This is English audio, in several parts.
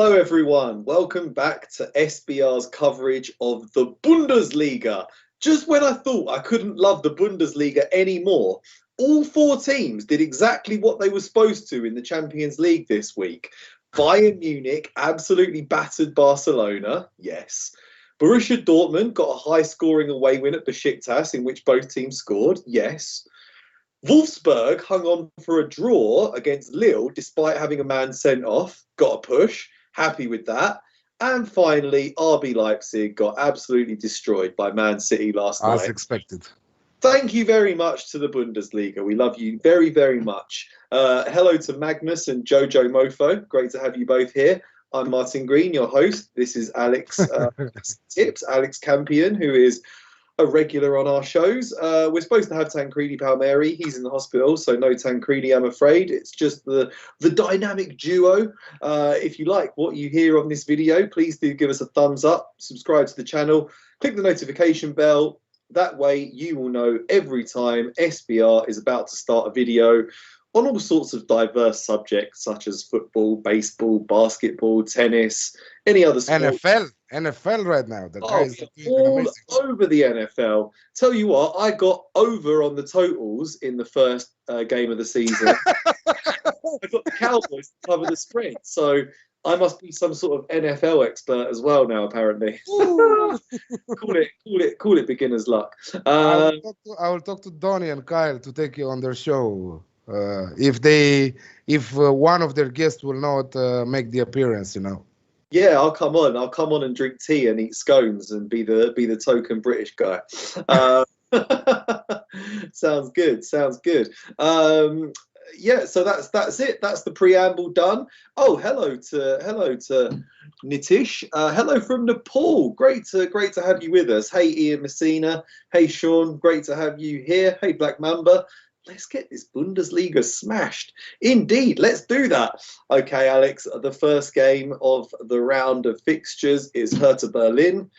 Hello everyone, welcome back to SBR's coverage of the Bundesliga. Just when I thought I couldn't love the Bundesliga anymore, all four teams did exactly what they were supposed to in the Champions League this week. Bayern Munich absolutely battered Barcelona, yes. Borussia Dortmund got a high-scoring away win at Besiktas in which both teams scored, yes. Wolfsburg hung on for a draw against Lille despite having a man sent off, got a push, happy with that. And finally, RB Leipzig got absolutely destroyed by Man City last night. As expected. Thank you very much to the Bundesliga. We love you very, very much. Hello to Magnus and Jojo Mofo. Great to have you both here. I'm Martin Green, your host. This is Alex Alex Campean, who is a regular on our shows. We're supposed to have Tancredi Palmieri. He's in the hospital, so no Tancredi, I'm afraid. It's just the dynamic duo. If you like what you hear on this video, please do give us a thumbs up, subscribe to the channel, click the notification bell. That way you will know every time SBR is about to start a video on all sorts of diverse subjects such as football, baseball, basketball, tennis, any other sport. NFL right now. The guys all over the NFL. Tell you what, I got over on the totals in the first game of the season. I got the Cowboys to cover the spread, so I must be some sort of NFL expert as well now, apparently. Call it beginner's luck. I will talk to Donnie and Kyle to take you on their show. If one of their guests will not make the appearance, you know. Yeah, I'll come on and drink tea and eat scones and be the token British guy. Sounds good. Yeah, so that's it. That's the preamble done. Oh, hello to Nitish. Hello from Nepal. Great to have you with us. Hey Ian Messina. Hey Sean. Great to have you here. Hey Black Mamba. Let's get this Bundesliga smashed. Indeed, let's do that. Okay, Alex, the first game of the round of fixtures is Hertha Berlin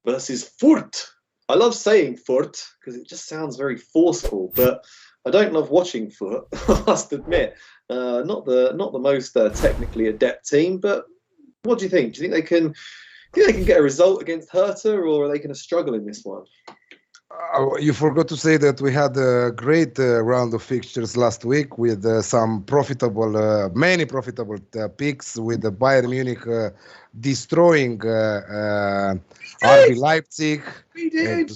versus Fürth. I love saying Fürth because it just sounds very forceful, but I don't love watching Fürth, I must admit. Not the most technically adept team, but what do you think? Do you think they can get a result against Hertha, or are they going to struggle in this one? You forgot to say that we had a great round of fixtures last week with many profitable picks, with the Bayern Munich destroying RB Leipzig. We did.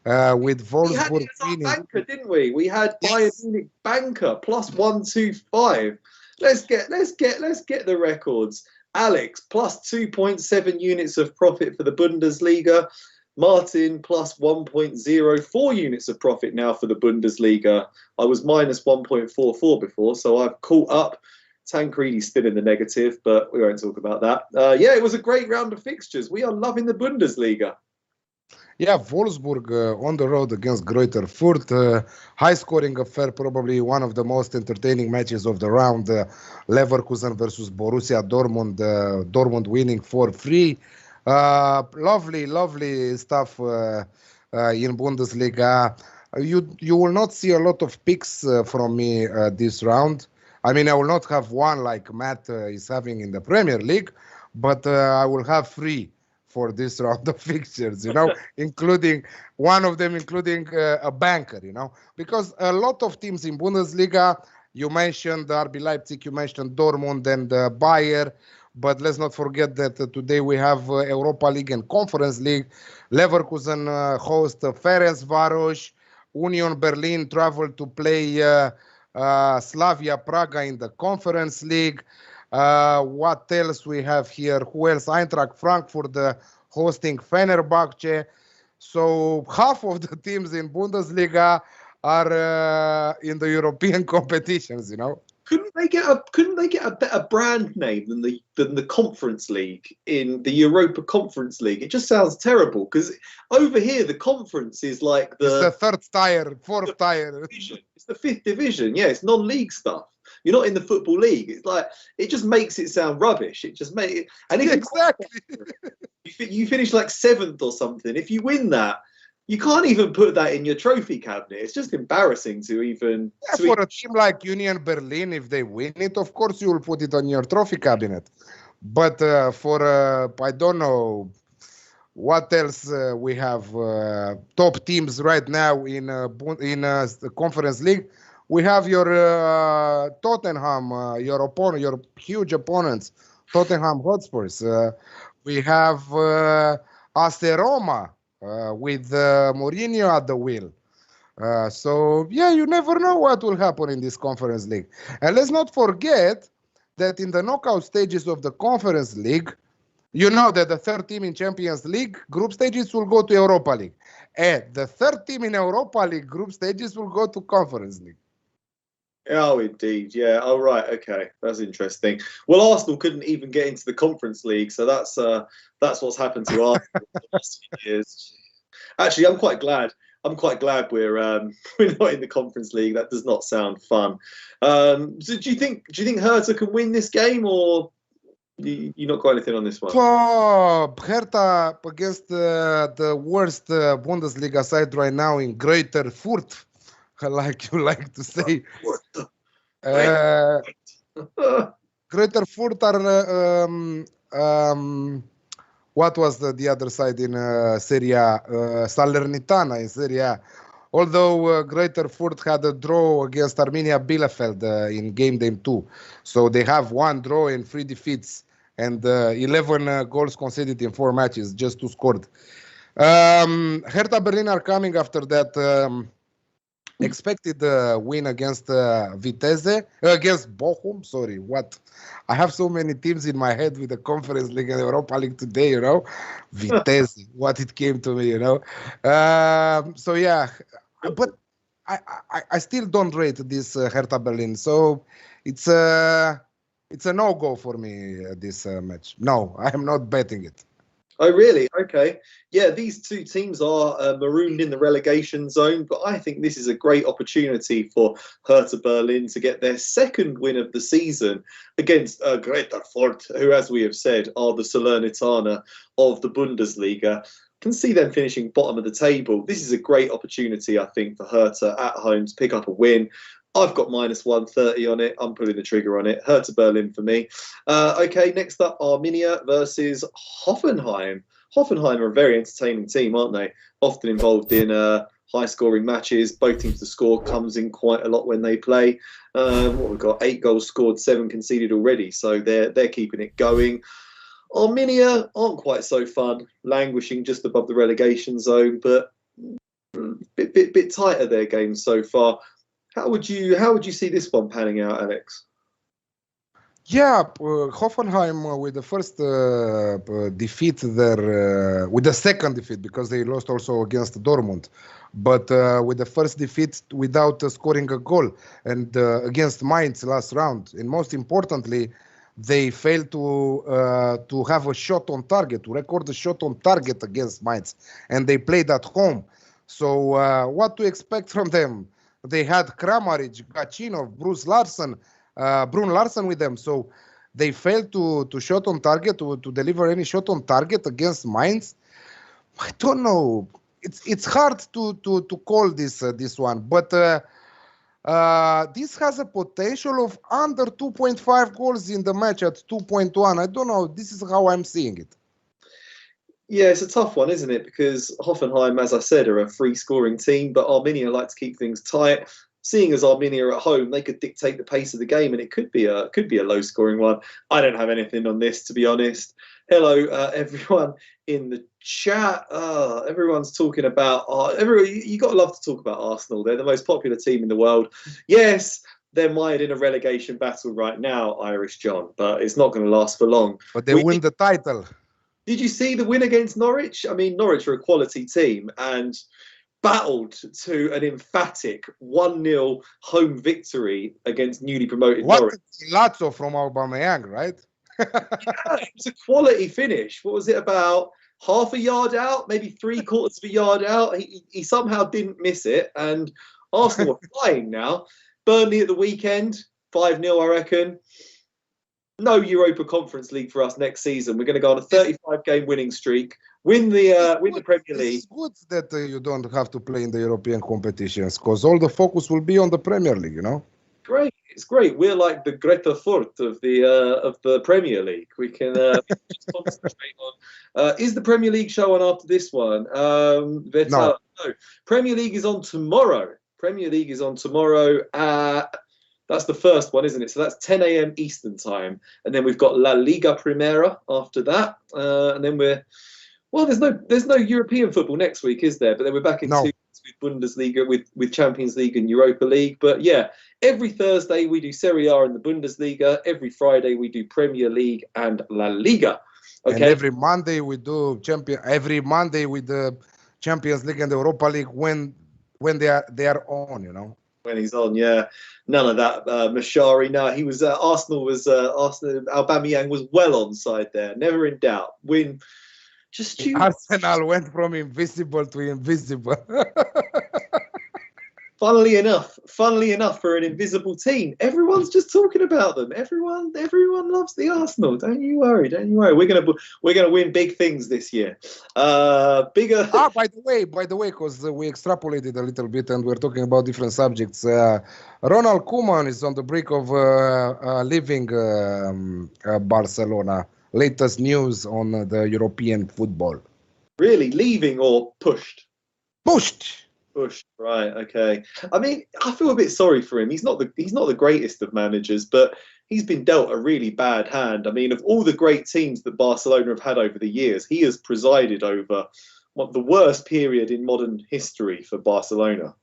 With Wolfsburg winning. Banker, didn't we? We had Bayern Munich banker plus 125. Let's get the records. Alex plus 2.7 units of profit for the Bundesliga. Martin plus 1.04 units of profit now for the Bundesliga. I was minus 1.44 before, so I've caught up. Tancredi's still in the negative, but we won't talk about that. Yeah, it was a great round of fixtures. We are loving the Bundesliga. Yeah, Wolfsburg on the road against Greuther Fürth. High-scoring affair, probably one of the most entertaining matches of the round. Leverkusen versus Borussia Dortmund. Dortmund winning 4-3. Lovely stuff in Bundesliga. You will not see a lot of picks from me this round. I mean, I will not have one like Matt is having in the Premier League, but I will have 3 for this round of fixtures, you know, including a banker, you know, because a lot of teams in Bundesliga, you mentioned RB Leipzig, you mentioned Dortmund and Bayern. But let's not forget that today we have Europa League and Conference League. Leverkusen host Ferencváros. Union Berlin travel to play Slavia Praga in the Conference League. What else we have here? Who else? Eintracht Frankfurt hosting Fenerbahce. So half of the teams in Bundesliga are in the European competitions, you know. Couldn't they get a better brand name than the Conference League in the Europa Conference League? It just sounds terrible because over here the conference is like it's the fourth tier. It's the 5th division. Yeah, it's non-league stuff. You're not in the football league. It's like it just makes it sound rubbish. It just makes it, and if exactly you finish like 7th or something, if you win that, you can't even put that in your trophy cabinet. It's just embarrassing to even... For a team like Union Berlin, if they win it, of course you will put it on your trophy cabinet. But I don't know what else we have. Top teams right now the Conference League. We have your Tottenham, your huge opponents, Tottenham Hotspurs. We have AS Roma with Mourinho at the wheel. So yeah, you never know what will happen in this Conference League. And let's not forget that in the knockout stages of the Conference League, you know that the third team in Champions League group stages will go to Europa League. And the third team in Europa League group stages will go to Conference League. Oh, indeed. Yeah. Oh, right. Okay. That's interesting. Well, Arsenal couldn't even get into the Conference League, so that's what's happened to Arsenal in the last few years. Actually, I'm quite glad. We're not in the Conference League. That does not sound fun. So do you think Hertha can win this game, or you not got anything on this one? Hertha against the worst Bundesliga side right now in Greater Fürth, like you like to say. Greater Fürth are what was the other side in Serie A? Salernitana in Serie A. Although Greater Fürth had a draw against Arminia Bielefeld in game 2. So they have 1 draw and 3 defeats and 11 goals conceded in 4 matches, just 2 scored. Hertha Berlin are coming after that expected win against against Bochum. Sorry, what? I have so many teams in my head with the Conference League and Europa League today, you know. Vitesse, what it came to me, you know. So yeah, but I still don't rate this Hertha Berlin. So it's a no-go for me, this match. No, I am not betting it. Oh, really? Okay. Yeah, these two teams are marooned in the relegation zone, but I think this is a great opportunity for Hertha Berlin to get their second win of the season against Greater Fürth, who, as we have said, are the Salernitana of the Bundesliga. Can see them finishing bottom of the table. This is a great opportunity, I think, for Hertha at home to pick up a win. I've got -130 on it. I'm pulling the trigger on it. Hertha Berlin for me. Okay, next up, Arminia versus Hoffenheim. Hoffenheim are a very entertaining team, aren't they? Often involved in high-scoring matches. Both teams to score comes in quite a lot when they play. What we've got, 8 goals scored, 7 conceded already. So they're keeping it going. Arminia aren't quite so fun, languishing just above the relegation zone, but bit tighter their game so far. How would you see this one panning out, Alex? Yeah, Hoffenheim with the first defeat there, with the second defeat because they lost also against Dortmund, but with the first defeat without scoring a goal, and against Mainz last round, and most importantly, they failed to have a shot on target, to record a shot on target against Mainz, and they played at home. So what to expect from them? They had Kramaric, Gachinov, Brun Larsen with them. So they failed to shot on target, to deliver any shot on target against Mainz. I don't know. It's hard to call this one, but this has a potential of under 2.5 goals in the match at 2.1. I don't know. This is how I'm seeing it. Yeah, it's a tough one, isn't it? Because Hoffenheim, as I said, are a free-scoring team, but Arminia like to keep things tight. Seeing as Arminia are at home, they could dictate the pace of the game, and it could be a low-scoring one. I don't have anything on this, to be honest. Hello, everyone in the chat. Everyone's talking about you got to love to talk about Arsenal. They're the most popular team in the world. Yes, they're mired in a relegation battle right now, Irish John, but it's not going to last for long. But they win the title. Did you see the win against Norwich? I mean, Norwich are a quality team and battled to an emphatic 1-0 home victory against newly promoted Norwich. Lazzo from Aubameyang, right? Yeah, it was a quality finish. What was it, about half a yard out, maybe 3/4 of a yard out? He somehow didn't miss it, and Arsenal are flying now. Burnley at the weekend, 5-0, I reckon. No Europa Conference League for us next season. We're going to go on a 35-game winning streak, win the Premier League. It's good that you don't have to play in the European competitions because all the focus will be on the Premier League, you know? Great. It's great. We're like the Greta Fürth of the Premier League. We can just concentrate on. Is the Premier League show on after this one? No. No. Premier League is on tomorrow. Premier League is on tomorrow. That's the first one, isn't it? So that's 10 a.m. Eastern time, and then we've got La Liga Primera after that, and then there's no European football next week, is there? But then we're back in 2 weeks with Bundesliga, with Champions League and Europa League. But yeah, every Thursday we do Serie A and the Bundesliga. Every Friday we do Premier League and La Liga. Okay. And every Monday we do Every Monday with the Champions League and the Europa League when they are on, you know. When he's on, yeah. None of that. Mashari, no, he was Arsenal. Aubameyang was well on side there. Never in doubt. Win. Just stupid. Arsenal went from invisible to invisible. Funnily enough, for an invisible team, everyone's just talking about them. Everyone loves the Arsenal. Don't you worry. We're gonna win big things this year. Bigger. By the way, because we extrapolated a little bit and we're talking about different subjects. Ronald Koeman is on the brink of leaving Barcelona. Latest news on the European football. Really, leaving or pushed? Pushed. Right, okay. I mean, I feel a bit sorry for him. He's not the greatest of managers, but he's been dealt a really bad hand. I mean, of all the great teams that Barcelona have had over the years, he has presided over the worst period in modern history for Barcelona.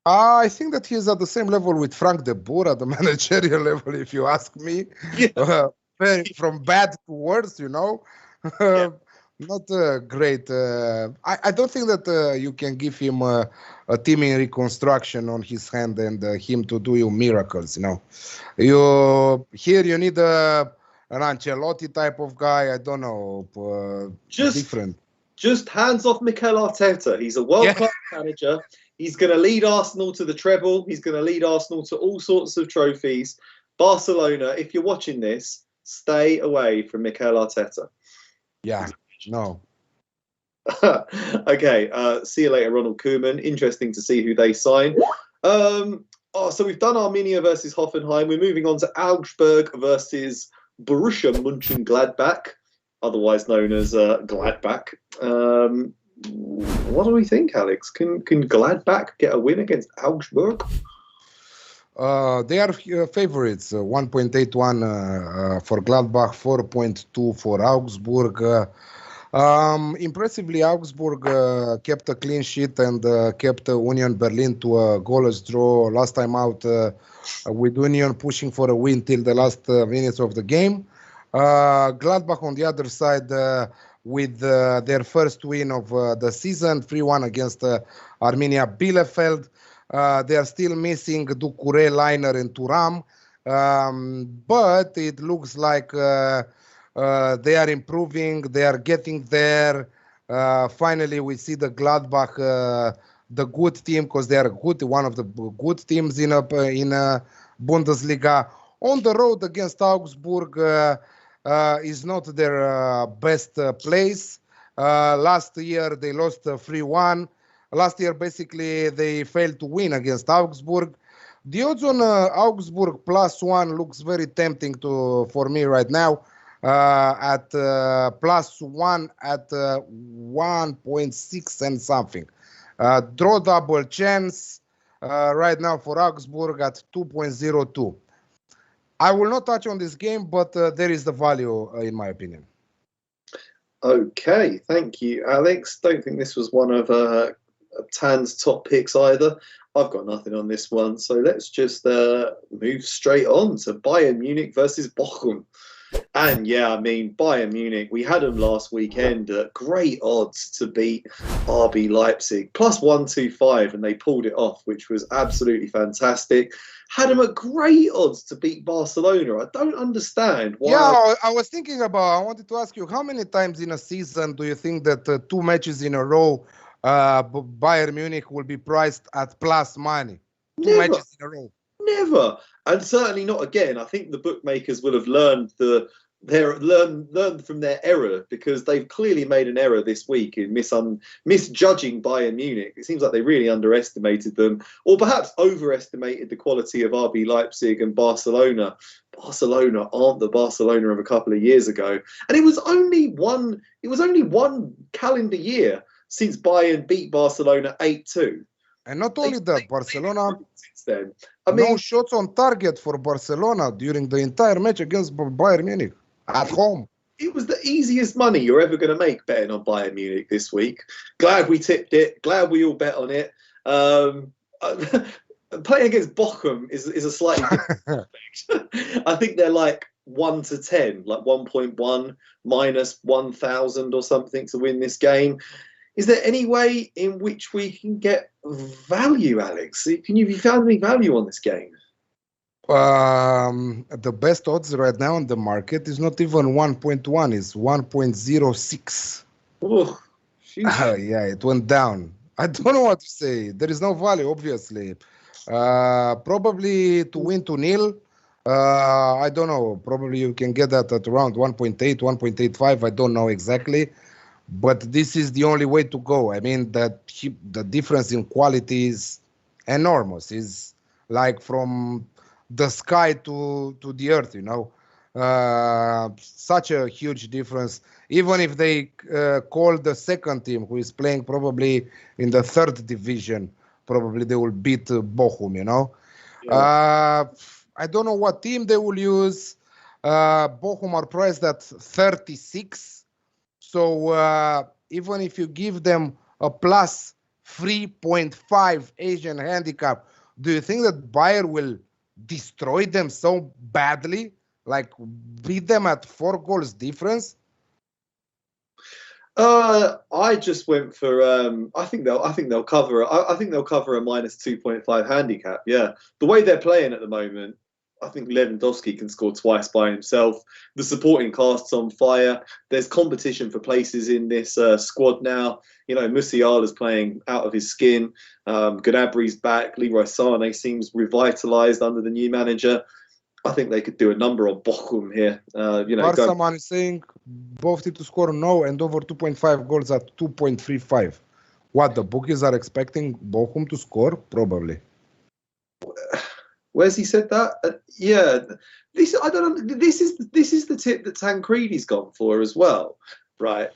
I think that he's at the same level with Frank de Boer at the managerial level, if you ask me. Yeah. From bad to worse, you know. Yeah. Not great. I don't think that you can give him a team in reconstruction on his hand and him to do you miracles. You know, you need an Ancelotti type of guy. I don't know, different. Just hands off Mikel Arteta. He's a world-class manager. He's going to lead Arsenal to the treble. He's going to lead Arsenal to all sorts of trophies. Barcelona, if you're watching this, stay away from Mikel Arteta. Yeah. No. Okay. See you later, Ronald Koeman. Interesting to see who they sign. So we've done Arminia versus Hoffenheim. We're moving on to Augsburg versus Borussia Mönchengladbach, otherwise known as Gladbach. What do we think, Alex? Can Gladbach get a win against Augsburg? They are favorites. 1.81 for Gladbach, 4.2 for Augsburg. Impressively, Augsburg kept a clean sheet and kept Union Berlin to a goalless draw last time out, with Union pushing for a win till the last minutes of the game. Gladbach on the other side with their first win of the season, 3-1 against Arminia Bielefeld. They are still missing Doucouré, Leiner, and Thuram, but it looks like they are improving. They are getting there. Finally, we see the Gladbach, the good team, because they are good, one of the good teams in Bundesliga. On the road against Augsburg is not their best place. Last year they lost 3-1. Last year, basically, they failed to win against Augsburg. The odds on Augsburg +1 looks very tempting for me right now. At +1 at 1.6 and something. Draw double chance right now for Augsburg at 2.02. I will not touch on this game, but there is the value in my opinion. Okay, thank you, Alex. Don't think this was one of Tan's top picks either. I've got nothing on this one, so let's just move straight on to Bayern Munich versus Bochum. And yeah, I mean, Bayern Munich, we had them last weekend at great odds to beat RB Leipzig, +125, and they pulled it off, which was absolutely fantastic. Had them at great odds to beat Barcelona. I don't understand why. Yeah, I wanted to ask you, how many times in a season do you think that 2 matches in a row Bayern Munich will be priced at plus money? Two matches in a row. Never. And certainly not again. I think the bookmakers will have learned the they're learn from their error, because they've clearly made an error this week in misjudging Bayern Munich. It seems like they really underestimated them, or perhaps overestimated the quality of RB Leipzig and Barcelona. Barcelona aren't the Barcelona of a couple of years ago, and it was only one calendar year since Bayern beat Barcelona 8-2. And not only that, Barcelona, since then, no shots on target for Barcelona during the entire match against Bayern Munich at home. It was the easiest money you're ever going to make betting on Bayern Munich this week. Glad we tipped it. Glad we all bet on it. Playing against Bochum is a slightly different I think they're like 1 to 10, like 1.1 minus 1,000 or something to win this game. Is there any way in which we can get value, Alex? Have you found any value on this game? The best odds right now on the market is not even 1.1, it's 1.06. Oh, yeah, it went down. I don't know what to say. There is no value, obviously. Probably to win 2-0. I don't know. Probably you can get that at around 1.8, 1.85. I don't know exactly. But this is the only way to go. I mean, the difference in quality is enormous. It's like from the sky to the earth, you know. Such a huge difference. Even if they call the second team, who is playing probably in the third division, probably they will beat Bochum, you know. Yeah. I don't know what team they will use. Bochum are priced at 36. So even if you give them a plus 3.5 Asian handicap, do you think that Bayern will destroy them so badly, like beat them at 4 goals difference? I just went for I think they'll cover a minus 2.5 handicap. Yeah, the way they're playing at the moment, I think Lewandowski can score twice by himself. The supporting cast's on fire. There's competition for places in this squad now. You know, Musiala's playing out of his skin. Gnabry's back. Leroy Sané seems revitalised under the new manager. I think they could do a number on Bochum here. Someone is saying both teams to score no and over 2.5 goals at 2.35. What, the bookies are expecting Bochum to score? Probably. Where's he said that? Yeah, I don't know. This is the tip that Tancredi's gone for as well, right?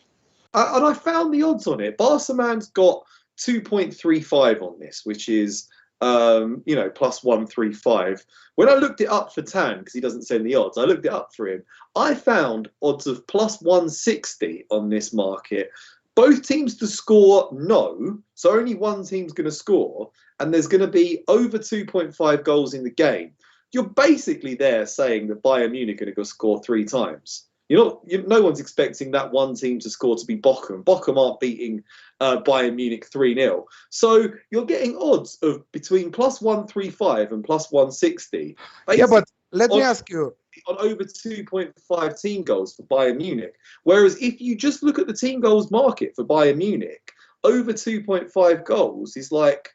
And I found the odds on it. Barcaman's got 2.35 on this, which is plus 135. When I looked it up for Tan, because he doesn't send the odds, I looked it up for him. I found odds of plus 160 on this market. Both teams to score no, so only one team's going to score, and there's going to be over 2.5 goals in the game. You're basically there saying that Bayern Munich are going to go score 3 times. No one's expecting that one team to score to be Bochum. Bochum aren't beating Bayern Munich 3-0. So you're getting odds of between plus 135 and plus 160. Yeah, but let me ask you. On over 2.5 team goals for Bayern Munich. Whereas if you just look at the team goals market for Bayern Munich, over 2.5 goals is like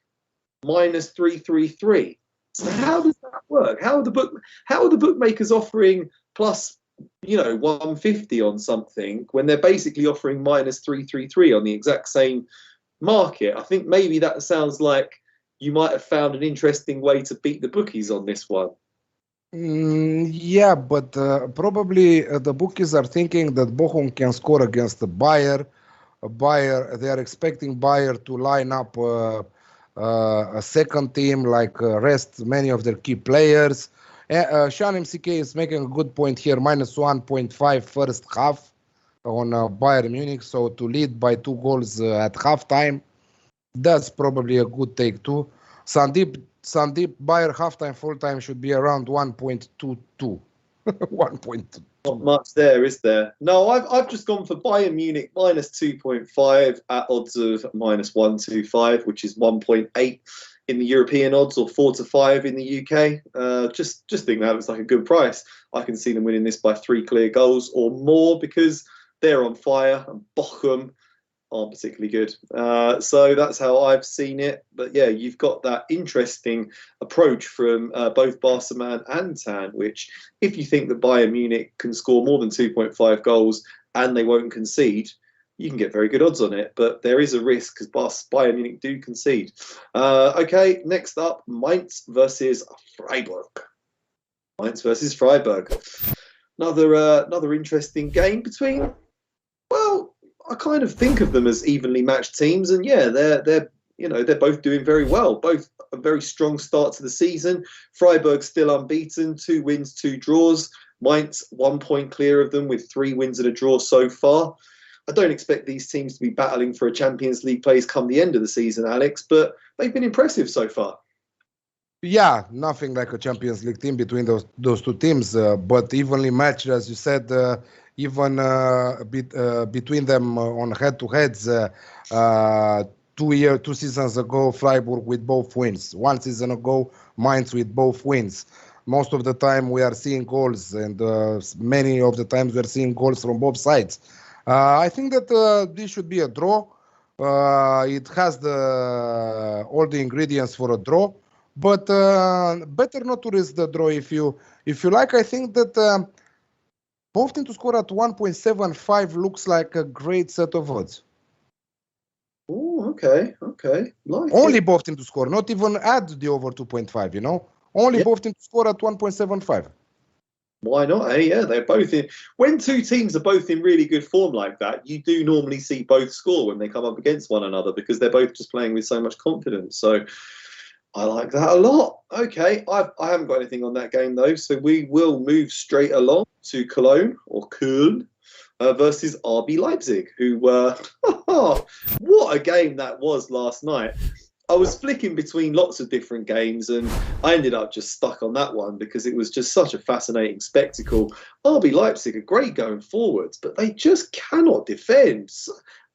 minus 333. So how does that work? How are the bookmakers offering plus 150 on something when they're basically offering minus 333 on the exact same market? I think maybe that sounds like you might have found an interesting way to beat the bookies on this one. Yeah, but probably the bookies are thinking that Bochum can score against the Bayern. They are expecting Bayern to line up a second team, like rest many of their key players. Sean MCK is making a good point here, minus 1.5 first half on Bayern Munich. So to lead by 2 goals at halftime, that's probably a good take too. Sandeep, Bayern halftime, full time should be around 1.22. 1.2. Not much there, is there? No, I've just gone for Bayern Munich minus 2.5 at odds of minus 125, which is 1.8 in the European odds, or 4 to 5 in the UK. Just think that looks like a good price. I can see them winning this by 3 clear goals or more, because they're on fire. And Bochum, aren't particularly good. So that's how I've seen it. But yeah, you've got that interesting approach from both Barcelona and Tan, which if you think that Bayern Munich can score more than 2.5 goals and they won't concede, you can get very good odds on it. But there is a risk because Bayern Munich do concede. Okay, next up, Mainz versus Freiburg. Mainz versus Freiburg. Another interesting game between, well, I kind of think of them as evenly matched teams, and yeah, they're both doing very well. Both a very strong start to the season. Freiburg still unbeaten, 2 wins, 2 draws. Mainz 1 point clear of them with 3 wins and a draw so far. I don't expect these teams to be battling for a Champions League place come the end of the season, Alex, but they've been impressive so far. Yeah, nothing like a Champions League team between those two teams, but evenly matched, as you said. Even between them on head-to-heads, 2 seasons ago, Freiburg with both wins. 1 season ago, Mainz with both wins. Most of the time, we are seeing goals, and many of the times we are seeing goals from both sides. I think that this should be a draw. It has all the ingredients for a draw, but better not to risk the draw if you like. I think that. Both teams to score at 1.75 looks like a great set of odds. Oh, okay. Only both teams to score, not even add the over 2.5, you know? Only both teams to score at 1.75. Why not? Hey, yeah, they're both in. When 2 teams are both in really good form like that, you do normally see both score when they come up against one another because they're both just playing with so much confidence. So I like that a lot. Okay, I haven't got anything on that game though, so we will move straight along to Cologne or Köln versus RB Leipzig, who what a game that was last night. I was flicking between lots of different games and I ended up just stuck on that one because it was just such a fascinating spectacle. RB Leipzig are great going forwards, but they just cannot defend.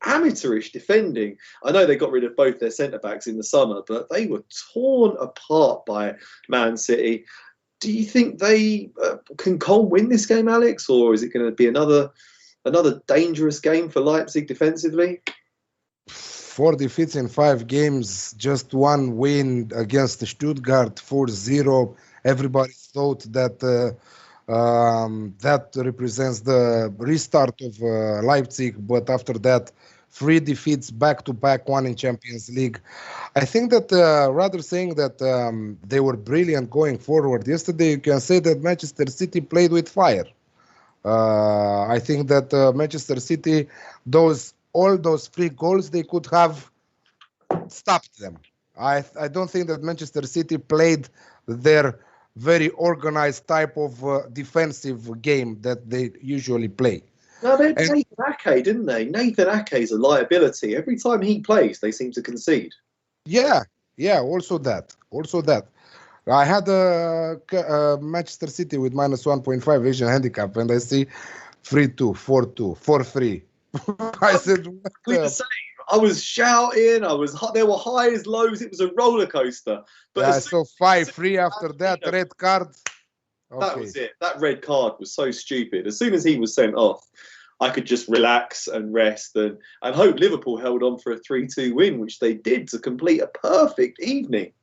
Amateurish defending. I know they got rid of both their centre-backs in the summer, but they were torn apart by Man City. Do you think they can Cole win this game, Alex, or is it going to be another dangerous game for Leipzig defensively? 4 defeats in 5 games, just 1 win against Stuttgart, 4-0. Everybody thought that that represents the restart of Leipzig, but after that, 3 defeats back-to-back, 1 in Champions League. I think that rather saying that they were brilliant going forward yesterday, you can say that Manchester City played with fire. I think that Manchester City, all those 3 goals, they could have stopped them. I don't think that Manchester City played their very organized type of defensive game that they usually play. No, they had Nathan Ake, didn't they? Nathan Ake's a liability. Every time he plays, they seem to concede. Yeah, also that. I had Manchester City with minus 1.5 Asian handicap, and I see 3-2, 4-2, 4-3. I said, the same. I was shouting. There were highs, lows. It was a roller coaster. But I saw 5-3 after that red card. Okay. That was it. That red card was so stupid. As soon as he was sent off, I could just relax and rest and hope Liverpool held on for a 3-2 win, which they did to complete a perfect evening.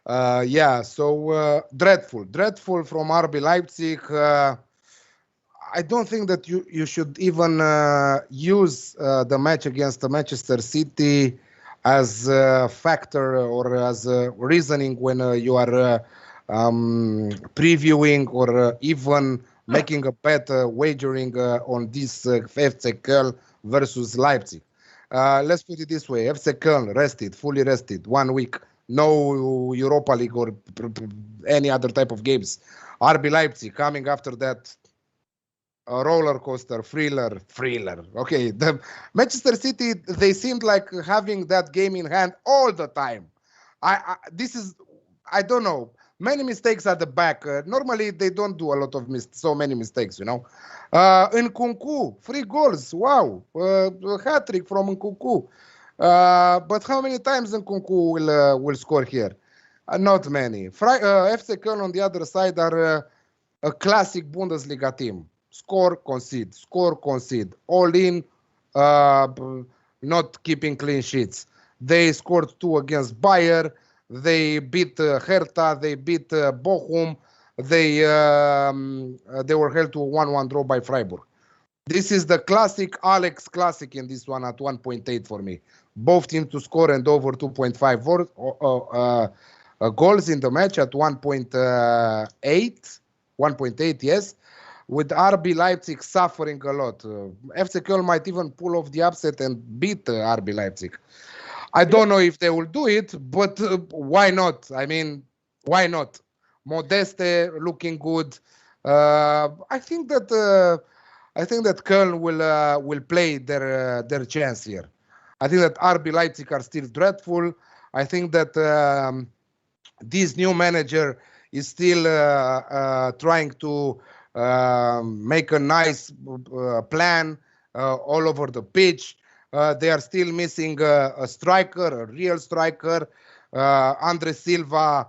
So dreadful from RB Leipzig. I don't think that you should even use the match against the Manchester City as a factor or as a reasoning when you are previewing or even making a bet wagering on this FC Köln versus Leipzig. Let's put it this way. FC Köln fully rested, 1 week. No Europa League or any other type of games. RB Leipzig coming after that a roller coaster, thriller. Okay, the Manchester City, they seemed like having that game in hand all the time. I don't know. Many mistakes at the back. Normally, they don't do a lot of so many mistakes, you know. Nkunku, 3 goals. Wow. A hat-trick from Nkunku. But how many times Nkunku will score here? Not many. FC Köln on the other side are a classic Bundesliga team. Score, concede. All in, uh, not keeping clean sheets. They scored 2 against Bayern. They beat Hertha. They beat Bochum. They were held to a 1-1 draw by Freiburg. This is the classic Alex classic in this one at 1.8 for me. Both teams to score and over 2.5 goals in the match at 1.8. 1.8, yes. With RB Leipzig suffering a lot. FC Köln might even pull off the upset and beat RB Leipzig. I don't know if they will do it, but why not? I mean, why not? Modeste looking good. I think that Köln will play their chance here. I think that RB Leipzig are still dreadful. I think that this new manager is still trying to make a nice plan all over the pitch. They are still missing a striker, a real striker. Andre Silva,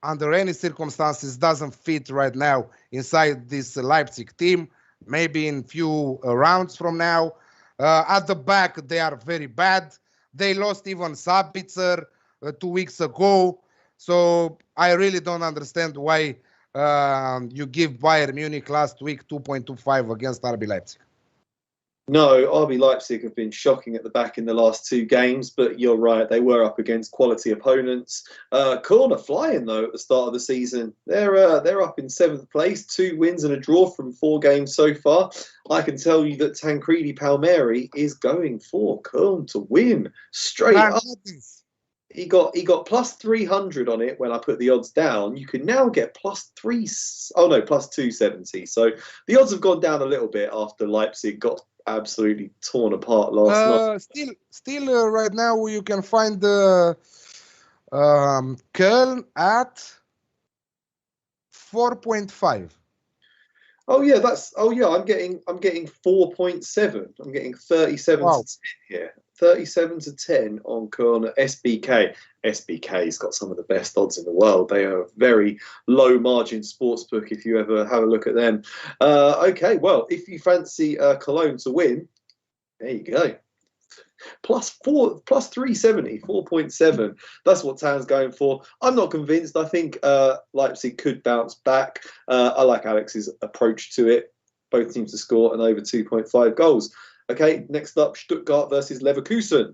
under any circumstances, doesn't fit right now inside this Leipzig team. Maybe in few rounds from now. At the back, they are very bad. They lost even Sabitzer 2 weeks ago. So I really don't understand why you give Bayern Munich last week 2.25 against RB Leipzig. No, RB Leipzig have been shocking at the back in the last 2 games, but you're right, they were up against quality opponents. Köln are flying though at the start of the season. They're up in 7th place, 2 wins and a draw from 4 games so far. I can tell you that Tancredi Palmieri is going for Köln to win straight up. He got plus 300 on it when I put the odds down. You can now get plus 270. So the odds have gone down a little bit after Leipzig got absolutely torn apart last night. Still, right now you can find the Köln at 4.5. I'm getting 4.7. I'm getting 37 to 10 here. 37 to 10 on Köln at SBK. SBK's got some of the best odds in the world. They are a very low margin sportsbook if you ever have a look at them. Okay, well, if you fancy Cologne to win, there you go. Plus 370, 4.7. That's what Tan's going for. I'm not convinced. I think Leipzig could bounce back. I like Alex's approach to it. Both teams to score and over 2.5 goals. Okay, next up, Stuttgart versus Leverkusen.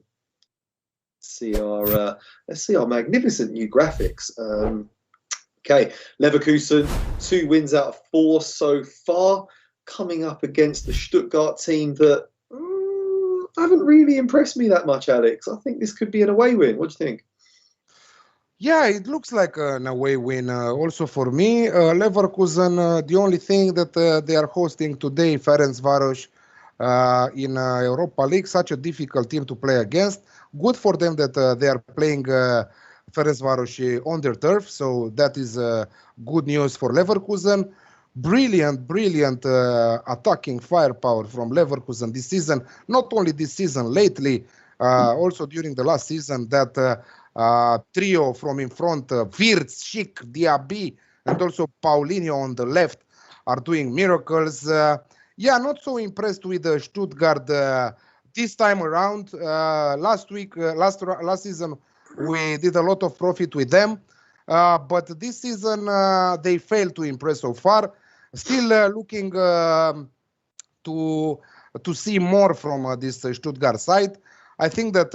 Let's see our magnificent new graphics. Okay, Leverkusen, 2 wins out of 4 so far, coming up against the Stuttgart team that haven't really impressed me that much, Alex. I think this could be an away win. What do you think? Yeah, it looks like an away win also for me. Leverkusen, the only thing that they are hosting today, Ferencváros, in Europa League, such a difficult team to play against. Good for them that they are playing Ferencváros on their turf, so that is good news for Leverkusen. Brilliant attacking firepower from Leverkusen this season. Not only this season, lately, also during the last season, that trio from in front, Wirtz, Schick, Diaby, and also Paulinho on the left are doing miracles. Not so impressed with Stuttgart this time around. Last season, we did a lot of profit with them. But this season, they failed to impress so far. Still looking to see more from this Stuttgart side. I think that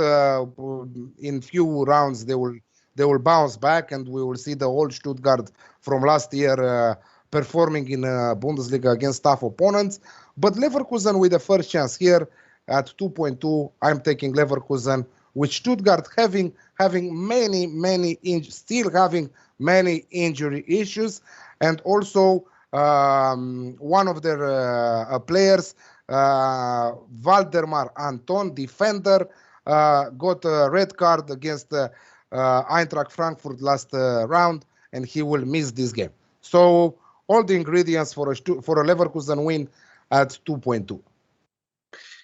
in few rounds they will bounce back, and we will see the old Stuttgart from last year performing in Bundesliga against tough opponents. But Leverkusen with the first chance here at 2.2, I'm taking Leverkusen, with Stuttgart having many injury issues, and also one of their players, Waldemar Anton, defender, got a red card against Eintracht Frankfurt last round, and he will miss this game. So all the ingredients for a Leverkusen win at 2.2.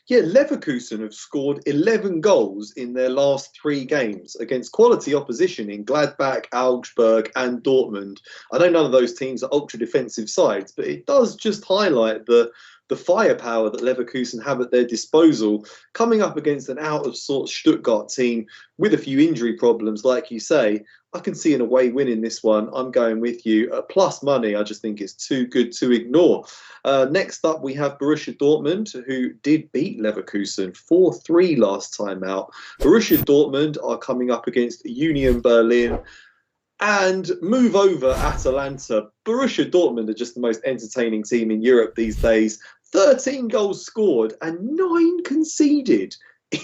Yeah, Leverkusen have scored 11 goals in their last 3 games against quality opposition in Gladbach, Augsburg and Dortmund. I know none of those teams are ultra-defensive sides, but it does just highlight the the firepower that Leverkusen have at their disposal, coming up against an out-of-sorts Stuttgart team with a few injury problems, like you say, I can see an away win in this one. I'm going with you. Plus money, I just think it's too good to ignore. Next up, we have Borussia Dortmund, who did beat Leverkusen 4-3 last time out. Borussia Dortmund are coming up against Union Berlin and move over Atalanta. Borussia Dortmund are just the most entertaining team in Europe these days. 13 goals scored and 9 conceded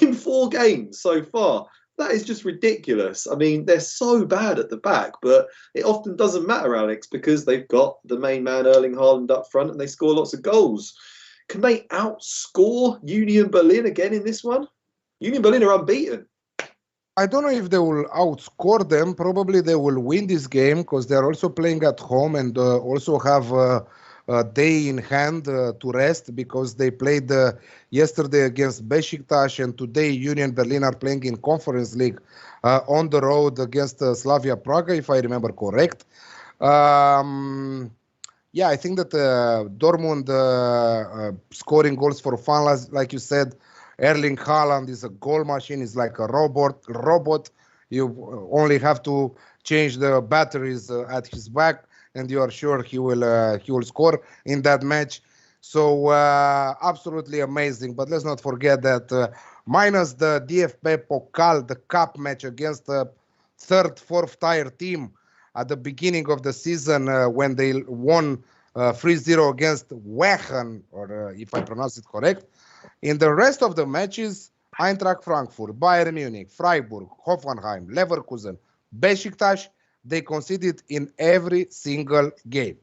in 4 games so far. That is just ridiculous. I mean, they're so bad at the back, but it often doesn't matter, Alex, because they've got the main man, Erling Haaland, up front, and they score lots of goals. Can they outscore Union Berlin again in this one? Union Berlin are unbeaten. I don't know if they will outscore them. Probably they will win this game because they're also playing at home and also have a day in hand to rest because they played yesterday against Besiktas and today Union Berlin are playing in Conference League on the road against Slavia Praga, if I remember correct. Yeah, I think that Dortmund scoring goals for fun, like you said. Erling Haaland is a goal machine. He's like a robot. You only have to change the batteries at his back, and you are sure he will score in that match. So absolutely amazing. But let's not forget that minus the DFB Pokal, the cup match against the third, fourth tier team at the beginning of the season when they won 3-0 against Wachen, or if I pronounce it correct. In the rest of the matches, Eintracht Frankfurt, Bayern Munich, Freiburg, Hoffenheim, Leverkusen, Besiktas, they conceded in every single game.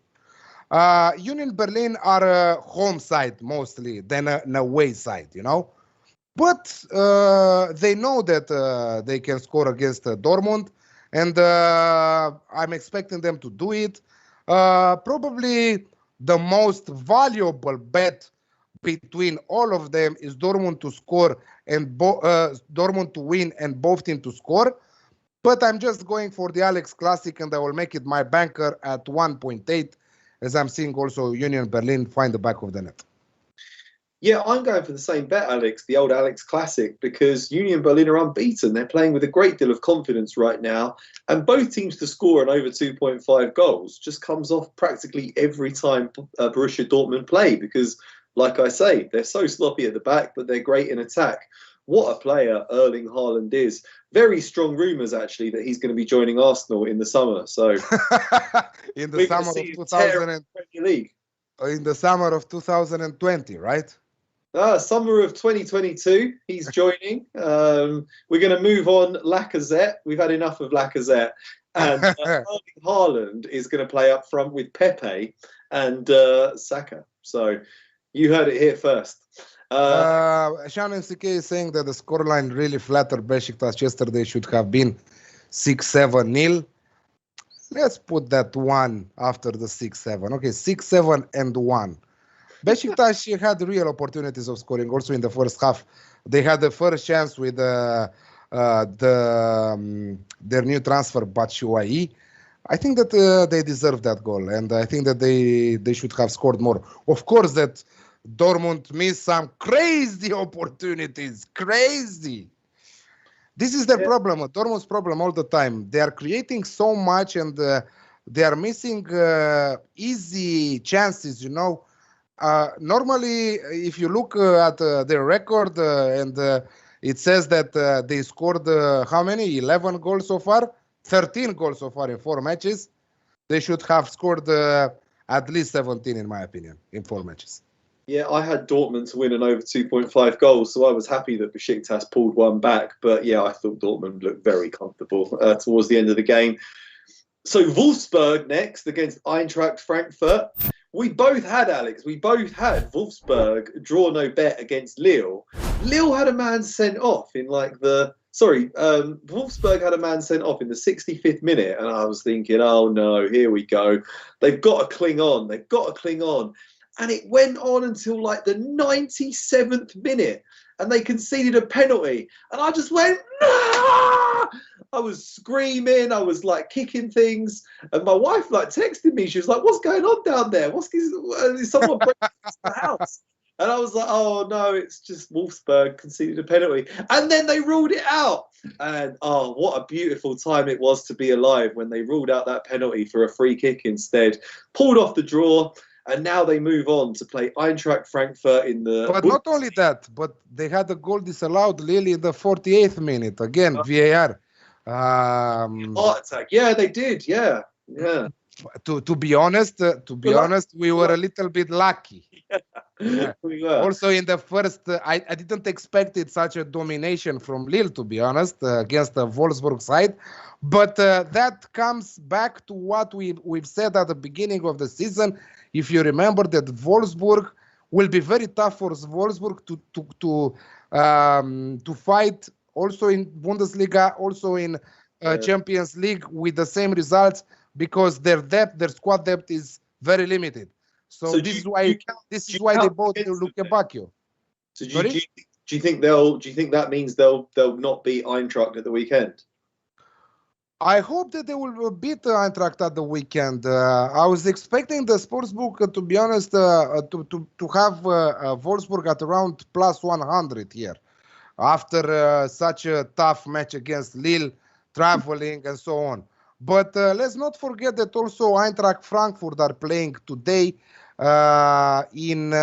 Union Berlin are a home side mostly than an away side, you know. But they know that they can score against Dortmund, and I'm expecting them to do it. Probably the most valuable bet between all of them is Dortmund to score and Dortmund to win and both teams to score. But I'm just going for the Alex Classic and I will make it my banker at 1.8 as I'm seeing also Union Berlin find the back of the net. Yeah, I'm going for the same bet, Alex, the old Alex Classic, because Union Berlin are unbeaten. They're playing with a great deal of confidence right now. And both teams to score an over 2.5 goals just comes off practically every time Borussia Dortmund play because, like I say, they're so sloppy at the back, but they're great in attack. What a player Erling Haaland is. Very strong rumours, actually, that he's going to be joining Arsenal in the summer. So in the summer of 2000 League. In the summer of 2020, right? Summer of 2022, he's joining. We're going to move on Lacazette. We've had enough of Lacazette. And Erling Haaland is going to play up front with Pepe and Saka. So you heard it here first. Sean MCK is saying that the scoreline really flattered Besiktas yesterday should have been 6-7-0. Let's put that 1 after the 6-7. Okay, 6-7 and 1. Besiktas had real opportunities of scoring also in the first half. They had the first chance with their new transfer Batshuayi. I think that they deserve that goal, and I think that they should have scored more. Of course, that Dortmund missed some crazy opportunities. Crazy. This is their problem, Dortmund's problem all the time. They are creating so much, and they are missing easy chances, you know. Normally, if you look at their record and it says that they scored how many? 11 goals so far? 13 goals so far in 4 matches. They should have scored at least 17, in my opinion, in 4 matches. Yeah, I had Dortmund to win an over 2.5 goals, so I was happy that Besiktas pulled one back. But yeah, I thought Dortmund looked very comfortable towards the end of the game. So Wolfsburg next against Eintracht Frankfurt. We both had, Alex, Wolfsburg draw no bet against Lille. Lille had a man sent off in Wolfsburg had a man sent off in the 65th minute. And I was thinking, oh no, here we go. They've got to cling on. And it went on until like the 97th minute. And they conceded a penalty. And I just went, no! I was screaming. I was like kicking things. And my wife like texted me. She was like, what's going on down there? Is someone breaking into the house? And I was like, oh no, it's just Wolfsburg conceded a penalty. And then they ruled it out. And oh, what a beautiful time it was to be alive when they ruled out that penalty for a free kick instead. Pulled off the draw. And now they move on to play Eintracht Frankfurt in the... But not only that, but they had a goal disallowed Lily in the 48th minute. Again, VAR. Heart attack. Yeah, they did. Yeah. Yeah. To be honest, we were a little bit lucky. Yeah. We were. Also, in the first, I didn't expect it such a domination from Lille, to be honest, against the Wolfsburg side. But that comes back to what we've said at the beginning of the season. If you remember that Wolfsburg will be very tough for Wolfsburg to fight also in Bundesliga, also in Champions League with the same results, because their squad depth is very limited. So this is why they bought Luke Bacchio. So do you think that means they'll not beat Eintracht at the weekend? I hope that they will beat Eintracht at the weekend. I was expecting the sportsbook, to be honest, to have Wolfsburg at around plus 100 here, after such a tough match against Lille, traveling and so on. But let's not forget that also Eintracht Frankfurt are playing today in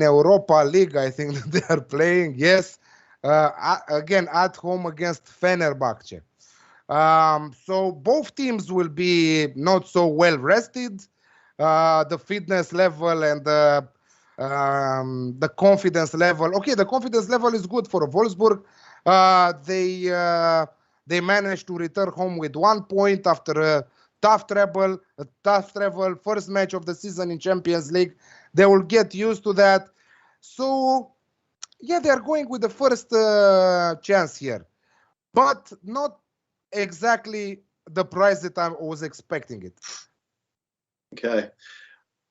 Europa League. I think that they are playing. Yes. Again, at home against Fenerbahce. So both teams will be not so well rested. The fitness level and the confidence level. Okay, the confidence level is good for Wolfsburg. They managed to return home with 1 point after a tough travel, first match of the season in Champions League. They will get used to that. So yeah, they are going with the first chance here, but not exactly the price that I was expecting it. Okay,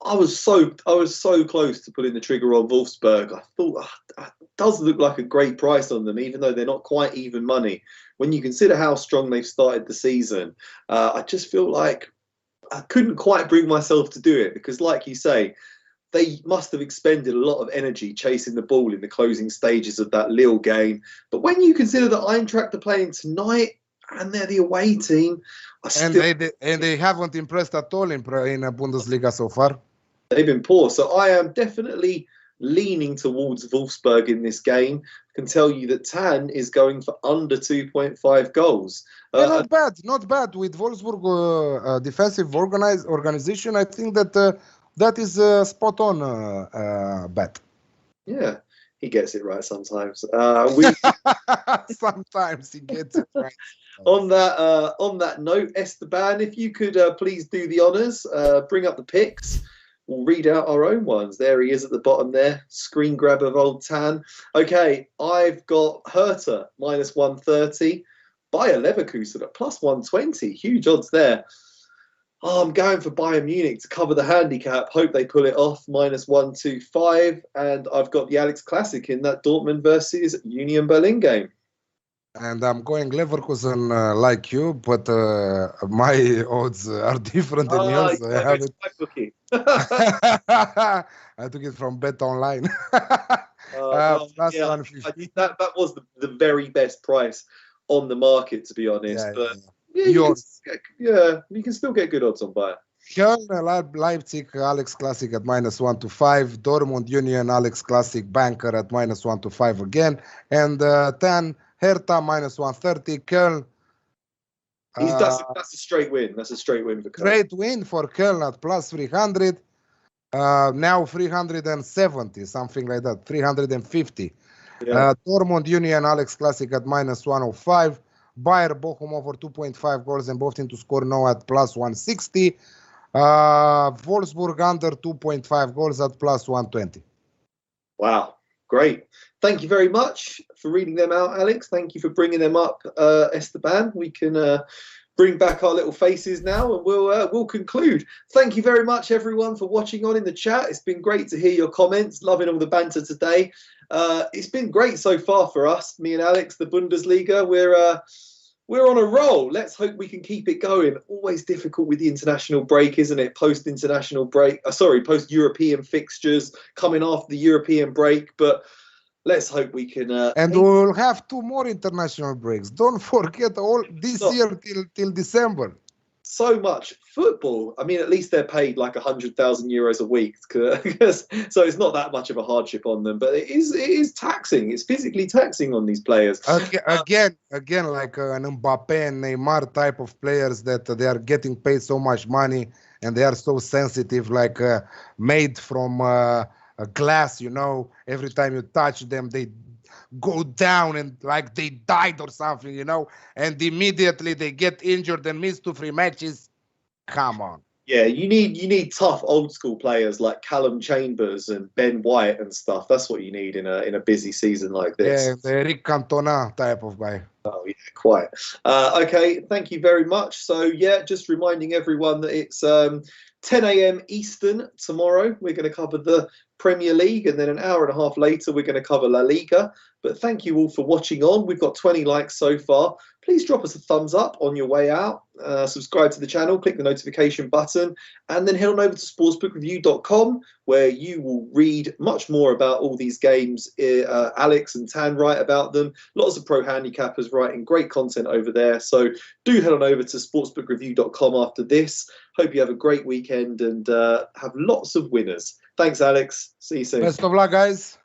I was so close to pulling the trigger on Wolfsburg. I thought it does look like a great price on them, even though they're not quite even money. When you consider how strong they've started the season, I just feel like I couldn't quite bring myself to do it because, like you say, they must have expended a lot of energy chasing the ball in the closing stages of that Lille game. But when you consider that Eintracht are playing tonight and they're the away team, they haven't impressed at all in Bundesliga so far. They've been poor. So I am definitely leaning towards Wolfsburg in this game. I can tell you that Tan is going for under 2.5 goals. Yeah, not bad. With Wolfsburg defensive organization, I think that that is a spot on bet. Yeah, he gets it right sometimes. Sometimes he gets it right. On that note, Esteban, if you could please do the honours, bring up the picks. We'll read out our own ones. There he is at the bottom there. Screen grab of old Tan. Okay, I've got Hertha minus 130. Bayer Leverkusen at plus 120. Huge odds there. Oh, I'm going for Bayern Munich to cover the handicap. Hope they pull it off. Minus 125. And I've got the Alex Classic in that Dortmund versus Union Berlin game. And I'm going Leverkusen like you, but my odds are different than yours. I have it. I took it from Bet Online. Plus 150. That was the very best price on the market, to be honest. You can still get good odds on Bayern. Köln, Leipzig, Alex Classic at minus 125. Dortmund, Union, Alex Classic, Banker at minus 125 again. And 10, Hertha minus 130. Köln. That's a straight win. That's a straight win for Köln. Straight win for Köln at plus 300. Now 370, something like that. 350. Yeah. Dortmund, Union, Alex Classic at minus 105. Bayern, Bochum over 2.5 goals and both teams to score now at plus 160. Wolfsburg under 2.5 goals at plus 120. Wow, great. Thank you very much for reading them out, Alex. Thank you for bringing them up, Esteban. We can bring back our little faces now and we'll conclude. Thank you very much, everyone, for watching on in the chat. It's been great to hear your comments. Loving all the banter today. It's been great so far for us, me and Alex, the Bundesliga. We're on a roll. Let's hope we can keep it going. Always difficult with the international break, isn't it? Post-international break. Post-European fixtures coming after the European break. But let's hope we can. And we'll have 2 more international breaks. Don't forget all this year till December. So much football. I mean, at least they're paid like 100,000 euros a week, so it's not that much of a hardship on them. But it is taxing. It's physically taxing on these players. Again, like an Mbappe and Neymar type of players that they are getting paid so much money and they are so sensitive, like made from a glass. You know, every time you touch them, they go down and like they died or something, you know, and immediately they get injured and miss 2-3 matches. Come on. Yeah, you need tough old school players like Callum Chambers and Ben White and stuff. That's what you need in a busy season like this. Yeah, the Eric Cantona type of guy. Oh yeah, quite. Okay, thank you very much. So yeah, just reminding everyone that it's 10 a.m. Eastern tomorrow. We're going to cover the Premier League, and then an hour and a half later we're going to cover La Liga. But thank you all for watching on. We've got 20 likes so far. Please drop us a thumbs up on your way out. Subscribe to the channel, click the notification button, and then head on over to sportsbookreview.com, where you will read much more about all these games. Alex and Tan write about them. Lots of pro handicappers writing great content over there. So do head on over to sportsbookreview.com after this. Hope you have a great weekend and have lots of winners. Thanks, Alex. See you soon. Best of luck, guys.